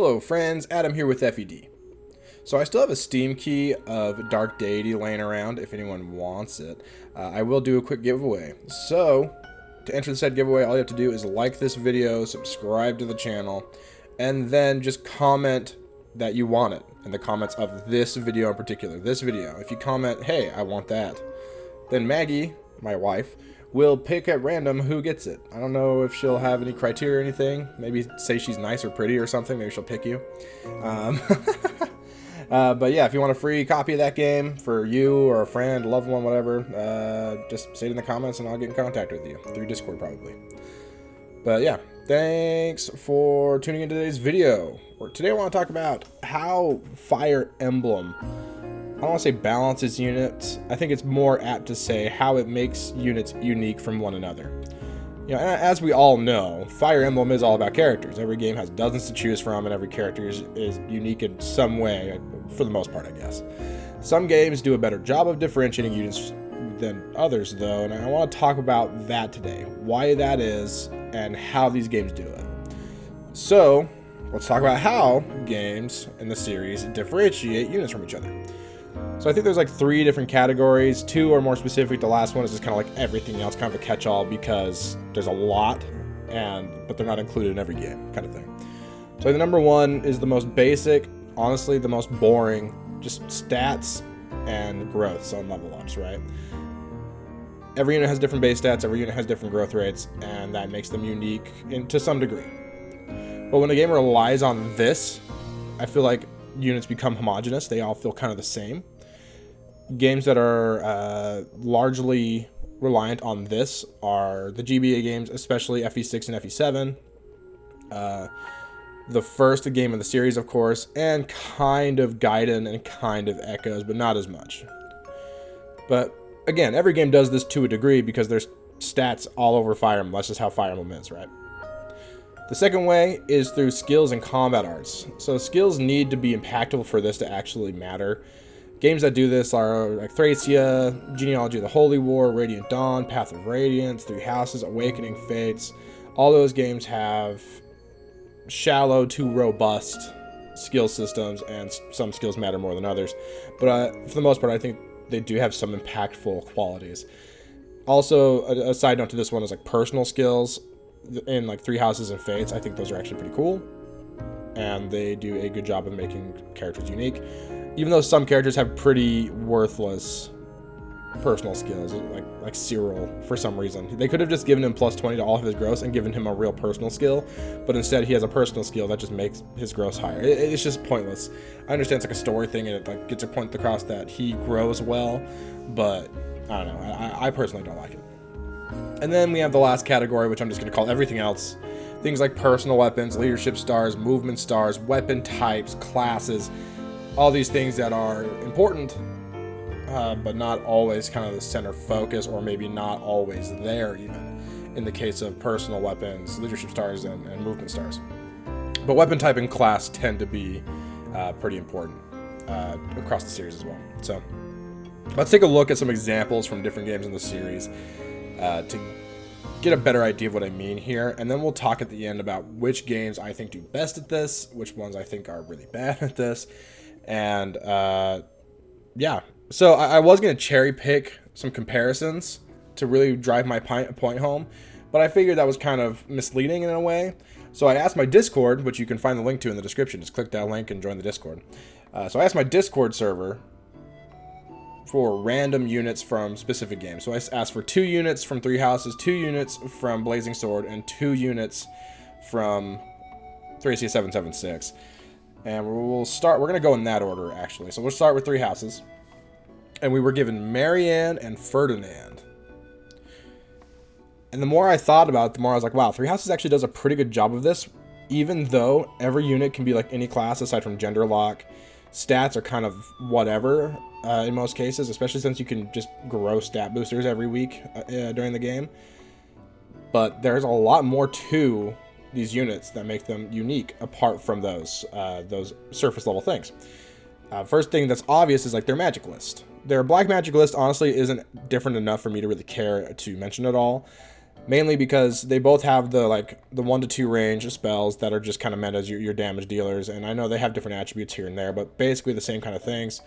Hello friends, Adam here with FED. So I still have a Steam key of Dark Deity laying around if anyone wants it. I will do a quick giveaway. So, to enter the said giveaway, all you have to do is like this video, subscribe to the channel, and then just comment that you want it in the comments of this video in particular. This video. If you comment, hey, I want that, then Maggie, my wife, will pick at random who gets it. I don't know if she'll have any criteria or anything. Maybe say she's nice or pretty or something. Maybe she'll pick you. But yeah, if you want a free copy of that game for you or a friend, loved one, whatever, just say it in the comments and I'll get in contact with you. Through Discord, probably. But yeah, thanks for tuning in to today's video. Today I want to talk about how Fire Emblem, I don't want to say balances units. I think it's more apt to say how it makes units unique from one another. You know, as we all know, Fire Emblem is all about characters. Every game has dozens to choose from, and every character is unique in some way, for the most part, I guess. Some games do a better job of differentiating units than others, though, and I want to talk about that today. Why that is, and how these games do it. So, let's talk about how games in the series differentiate units from each other. So I think there's like 3 different categories. 2 are more specific. The last one is just kind of like everything else, kind of a catch-all because there's a lot, but they're not included in every game, kind of thing. So the number 1 is the most basic, honestly the most boring, just stats and growths on level ups, right? Every unit has different base stats, every unit has different growth rates, and that makes them unique to some degree. But when a game relies on this, I feel like units become homogenous. They all feel kind of the same. Games that are largely reliant on this are the GBA games, especially FE6 and FE7. The first game of the series, of course, and kind of Gaiden and kind of Echoes, but not as much. But again, every game does this to a degree because there's stats all over Fire Emblem. That's just how Fire Emblem is, right? The second way is through skills and combat arts. So skills need to be impactful for this to actually matter. Games that do this are like Thracia, Genealogy of the Holy War, Radiant Dawn, Path of Radiance, Three Houses, Awakening Fates. All those games have shallow to robust skill systems, and some skills matter more than others. But for the most part, I think they do have some impactful qualities. Also, a side note to this one is like personal skills. In like Three Houses and Fates, I think those are actually pretty cool, and they do a good job of making characters unique, even though some characters have pretty worthless personal skills, like Cyril. For some reason, they could have just given him plus 20 to all of his gross and given him a real personal skill, but instead he has a personal skill that just makes his gross higher. It's just pointless. I understand it's like a story thing and it like gets a point across that he grows well, but I don't know, I personally don't like it. And then we have the last category, which I'm just going to call everything else. Things like personal weapons, leadership stars, movement stars, weapon types, classes, all these things that are important, but not always kind of the center focus, or maybe not always there even, in the case of personal weapons, leadership stars, and movement stars. But weapon type and class tend to be pretty important across the series as well. So let's take a look at some examples from different games in the series to get a better idea of what I mean here, and then we'll talk at the end about which games I think do best at this, which ones I think are really bad at this, and yeah. So I was going to cherry pick some comparisons to really drive my point home, but I figured that was kind of misleading in a way, so I asked my Discord, which you can find the link to in the description. Just click that link and join the Discord. So I asked my Discord server for random units from specific games. So I asked for 2 units from Three Houses, 2 units from Blazing Sword, and 2 units from Thracia 776. And we're going to go in that order, actually. So we'll start with Three Houses. And we were given Marianne and Ferdinand. And the more I thought about it, the more I was like, wow, Three Houses actually does a pretty good job of this, even though every unit can be like any class aside from gender lock. Stats are kind of whatever in most cases, especially since you can just grow stat boosters every week during the game. But there's a lot more to these units that make them unique apart from those surface level things. First thing that's obvious is like their magic list. Their black magic list honestly isn't different enough for me to really care to mention it all. mainly because they both have the 1 to 2 range of spells that are just kind of meant as your damage dealers, and I know they have different attributes here and there, but basically the same kind of things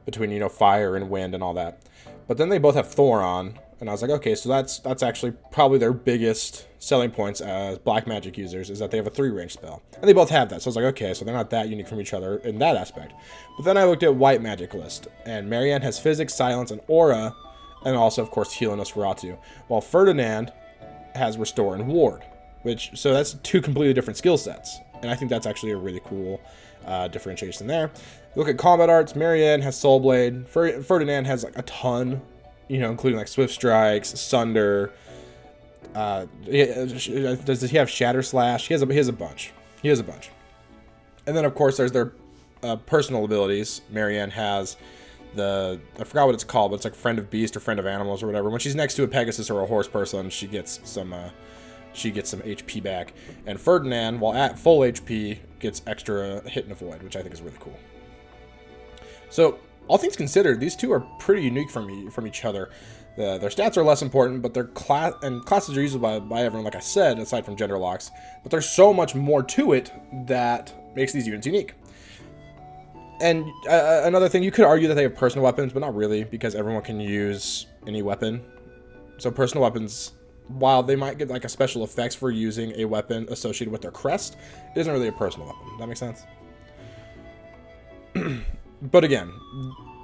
between fire and wind and all that. But then they both have Thoron, and I was like, okay, so that's actually probably their biggest selling points as black magic users, is that they have a 3 range spell, and they both have that. So I was like, okay, so they're not that unique from each other in that aspect. But then I looked at white magic list, and Marianne has physics, silence, and aura, and also of course heal and Nosferatu, while Ferdinand has restore and ward, so that's 2 completely different skill sets, and I think that's actually a really cool differentiation there. Look at combat arts. Marianne has Soul Blade. Ferdinand has a ton, including Swift Strikes, Sunder. Does he have Shatter Slash? He has a bunch. And then of course there's their personal abilities. Marianne has I forgot what it's called, but it's Friend of Beast or Friend of Animals or whatever. When she's next to a Pegasus or a horse person, she gets some HP back. And Ferdinand, while at full HP, gets extra hit and avoid, which I think is really cool. So all things considered, these 2 are pretty unique from each other. Their stats are less important, but their classes are used by everyone, like I said, aside from gender locks. But there's so much more to it that makes these units unique. And another thing, you could argue that they have personal weapons, but not really, because everyone can use any weapon. So personal weapons, while they might get a special effects for using a weapon associated with their crest, it isn't really a personal weapon. Does that make sense? But again,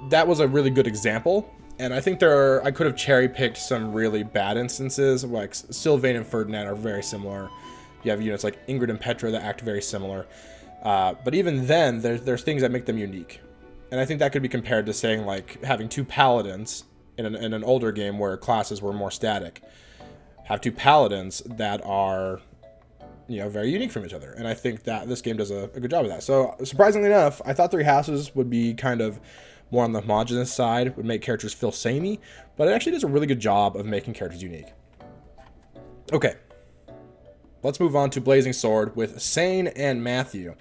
that was a really good example, and I think I could have cherry-picked some really bad instances. Sylvain and Ferdinand are very similar. You have units like Ingrid and Petra that act very similar. But even then, there's things that make them unique. And I think that could be compared to saying having 2 paladins in an older game where classes were more static. Have 2 paladins that are, very unique from each other. And I think that this game does a good job of that. So surprisingly enough, I thought 3 houses would be kind of more on the homogenous side, would make characters feel samey, but it actually does a really good job of making characters unique. Okay. Let's move on to Blazing Sword with Sane and Matthew.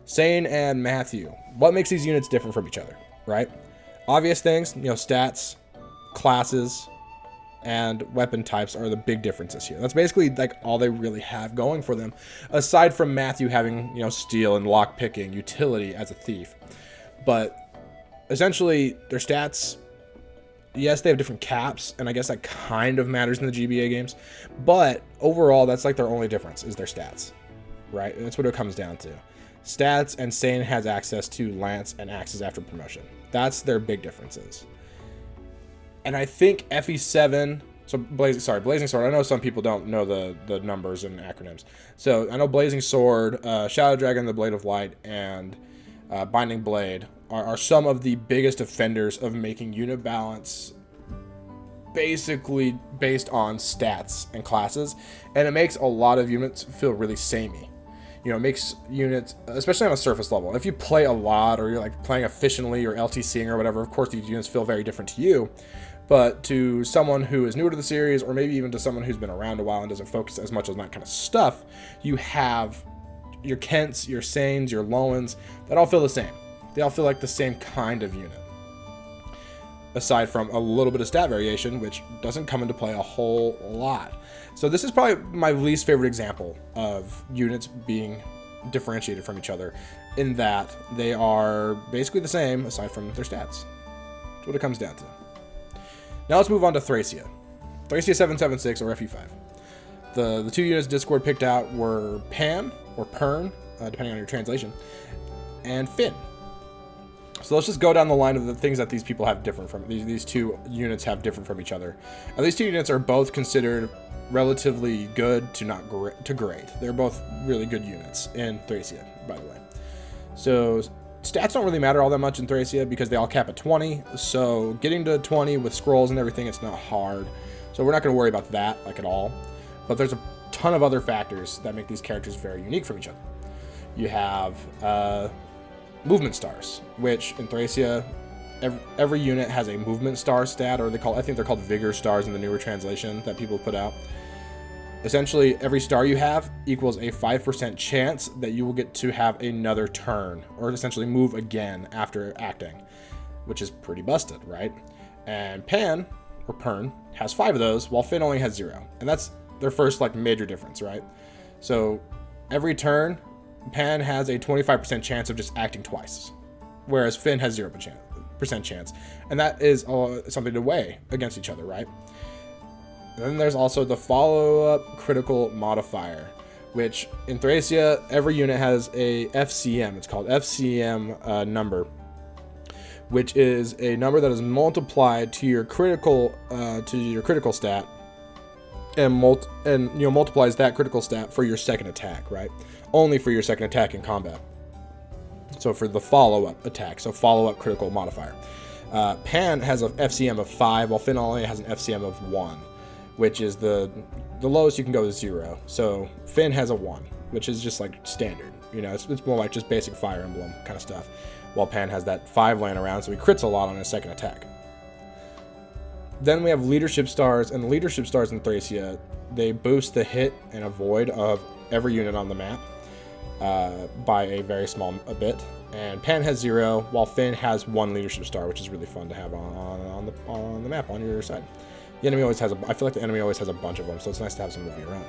Sane and Matthew. What makes these units different from each other, right? Obvious things, stats, classes, and weapon types are the big differences here. That's basically all they really have going for them, aside from Matthew having, steal and lock picking, utility as a thief. But essentially, their stats, yes, they have different caps, and I guess that kind of matters in the GBA games, but overall, that's their only difference is their stats, right? And that's what it comes down to. Stats, and Sane has access to Lance and Axes after promotion. That's their big differences. And I think FE7, so Blazing Sword, I know some people don't know the numbers and acronyms. So I know Blazing Sword, Shadow Dragon, the Blade of Light, and Binding Blade are some of the biggest offenders of making unit balance basically based on stats and classes, and it makes a lot of units feel really samey. It makes units, especially on a surface level, if you play a lot or you're playing efficiently or LTCing or whatever, of course these units feel very different to you, but to someone who is newer to the series, or maybe even to someone who's been around a while and doesn't focus as much on that kind of stuff, you have your Kents, your Sanes, your Lowens, that all feel the same. They all feel like the same kind of unit. Aside from a little bit of stat variation, which doesn't come into play a whole lot. So this is probably my least favorite example of units being differentiated from each other, in that they are basically the same aside from their stats. That's what it comes down to. Now let's move on to Thracia. Thracia 776 or FE5. The 2 units Discord picked out were Pan, or Pern, depending on your translation, and Finn. So let's just go down the line of the things that these people have different from, these 2 units have different from each other. And these 2 units are both considered relatively good to great. They're both really good units in Thracia, by the way. So stats don't really matter all that much in Thracia because they all cap at 20. So getting to 20 with scrolls and everything, it's not hard. So we're not going to worry about that at all. But there's a ton of other factors that make these characters very unique from each other. You have movement stars, which in Thracia, every unit has a movement star stat, or I think they're called vigor stars in the newer translation that people put out. Essentially, every star you have equals a 5% chance that you will get to have another turn, or essentially move again after acting, which is pretty busted, right? And Pan, or Pern, has 5 of those, while Finn only has 0. And that's their first like major difference, right? So every turn, Pan has a 25% chance of just acting twice, whereas Finn has 0% chance, and that is something to weigh against each other, right? And then there's also the follow-up critical modifier, which in Thracia, every unit has a FCM. It's called FCM number, which is a number that is multiplied to your critical stat, and multiplies that critical stat for your second attack, right? Only for your second attack in combat. So for the follow-up attack, so follow-up critical modifier. Pan has an FCM of 5, while Finn only has an FCM of 1, which is the lowest you can go is 0. So Finn has a 1, which is just like standard. You know, it's more like just basic Fire Emblem kind of stuff. While Pan has that 5 laying around, so he crits a lot on his second attack. Then we have leadership stars, and the leadership stars in Thracia, they boost the hit and avoid of every unit on the map by a very small bit. And Pan has 0, while Finn has 1 leadership star, which is really fun to have on the map on your side. The enemy always has I feel like the enemy always has a bunch of them, so it's nice to have some of you around.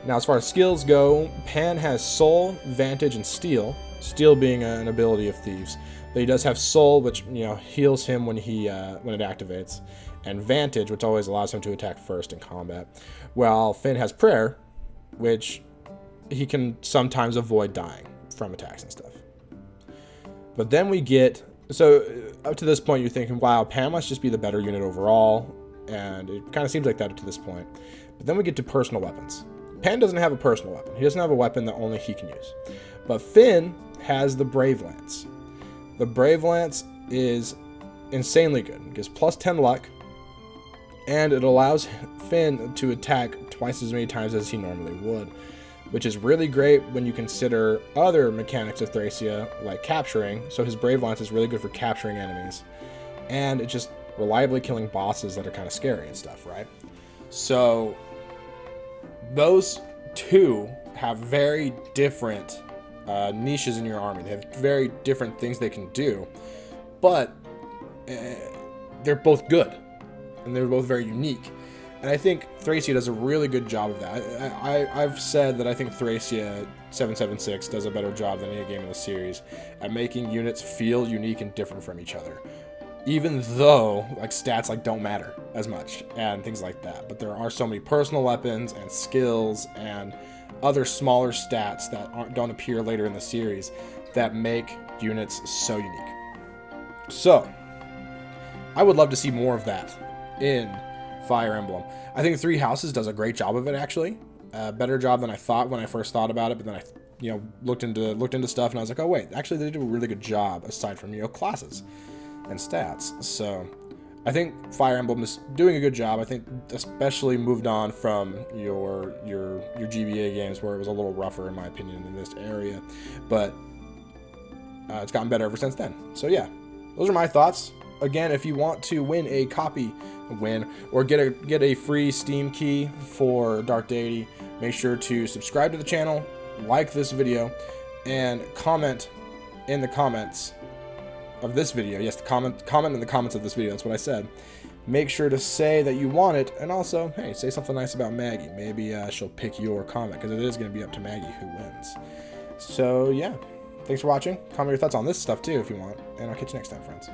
Now, as far as skills go, Pan has Soul, Vantage, and Steal. Steal being an ability of Thieves, but he does have Soul, which heals him when it activates, and Vantage, which always allows him to attack first in combat. While Finn has Prayer, which he can sometimes avoid dying from attacks and stuff. But then we get up to this point, you're thinking, wow, Pan must just be the better unit overall, and it kind of seems like that up to this point. But then we get to personal weapons. Pan doesn't have a personal weapon. He doesn't have a weapon that only he can use. But Finn has the Brave Lance. The Brave Lance is insanely good. It gives plus 10 luck, and it allows Finn to attack twice as many times as he normally would, which is really great when you consider other mechanics of Thracia, like capturing. So his Brave Lance is really good for capturing enemies, and it's just reliably killing bosses that are kind of scary and stuff, right? So those two have very different niches in your army. They have very different things they can do, but they're both good, and they're both very unique. And I think Thracia does a really good job of that. I've said that I think Thracia 776 does a better job than any game in the series at making units feel unique and different from each other, even though like stats like don't matter as much and things like that. But there are so many personal weapons and skills and other smaller stats that don't appear later in the series that make units so unique. So I would love to see more of that in Fire Emblem. I think Three Houses does a great job of it, actually. Better job than I thought when I first thought about it, but then I looked into stuff and I was like, oh wait, actually they do a really good job aside from classes and stats. So I think Fire Emblem is doing a good job. I think especially moved on from your GBA games where it was a little rougher in my opinion in this area, but it's gotten better ever since then. So yeah, those are my thoughts. Again, if you want to win a copy, or get a free Steam key for Dark Deity, make sure to subscribe to the channel, like this video, and comment in the comments of this video. Yes, comment in the comments of this video. That's what I said. Make sure to say that you want it, and also, hey, say something nice about Maggie. Maybe she'll pick your comment, because it is going to be up to Maggie who wins. So yeah, thanks for watching. Comment your thoughts on this stuff too if you want, and I'll catch you next time, friends.